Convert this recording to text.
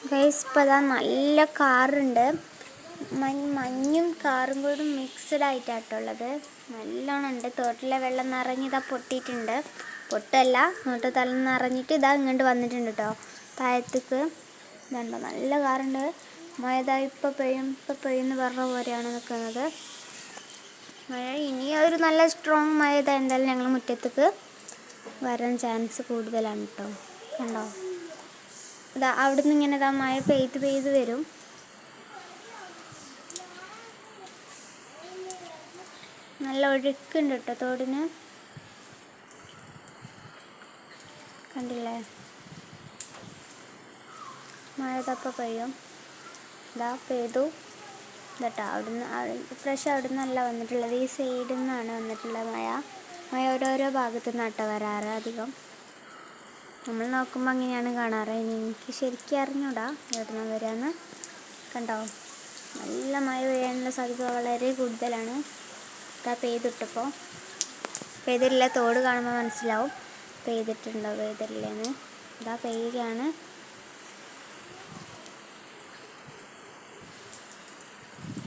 Guys ഇപ്പോൾ അതാ നല്ല കാറുണ്ട്. മഞ്ഞും കാറും കൂടി മിക്സ്ഡ് ആയിട്ടാട്ടുള്ളത്. നല്ലോണം ഉണ്ട്. തോട്ടിലെ വെള്ളം നിറഞ്ഞ് ഇതാ പൊട്ടിയിട്ടുണ്ട്. പൊട്ടല്ല, ഇങ്ങോട്ട് തല നിറഞ്ഞിട്ട് ഇതാ ഇങ്ങോട്ട് വന്നിട്ടുണ്ട് കേട്ടോ താഴത്തേക്ക്. ഇതുണ്ടോ, നല്ല കാറുണ്ട്. മഴ ഇതാ ഇപ്പം പെയ്യുമെന്ന് പറഞ്ഞ പോലെയാണ് നിൽക്കുന്നത്. മഴ ഇനി ഒരു നല്ല സ്ട്രോങ് മഴ ഇതാ എന്തായാലും ഞങ്ങൾ മുറ്റത്തേക്ക് വരാൻ ചാൻസ് കൂടുതലാണ് കേട്ടോ. കണ്ടോ, ഇതാ അവിടുന്ന് ഇങ്ങനെ ഇതാ മഴ പെയ്ത് വരും. നല്ല ഒഴുക്കുണ്ട് കേട്ടോ തോടിന്. കണ്ടില്ലേ, മഴ ഇതപ്പം പെയ്യും. ഇതാ പെയ്തു കേട്ടോ. അവിടുന്ന് ഇപ്രാവശ്യം അവിടെ നിന്നല്ല വന്നിട്ടുള്ളത്, ഈ സൈഡിൽ നിന്നാണ് വന്നിട്ടുള്ളത് മഴ ഓരോരോ ഭാഗത്തു നിന്നാട്ടോ വരാറ് അധികം. നമ്മൾ നോക്കുമ്പോൾ അങ്ങനെയാണ് കാണാറ്. എനിക്ക് ശരിക്കും അറിഞ്ഞൂടാ എവിടുന്ന വരാന്ന്. കണ്ടോ, നല്ല മഴ പെയ്യാനുള്ള സാധ്യത വളരെ കൂടുതലാണ്. ഇതാ പെയ്തിട്ടപ്പോൾ പെയ്തിട്ടില്ല, തോട് കാണുമ്പോൾ മനസ്സിലാവും പെയ്തിട്ടുണ്ടോ പെയ്തിട്ടില്ലെന്ന്. ഇതാ പെയ്യുകയാണ്.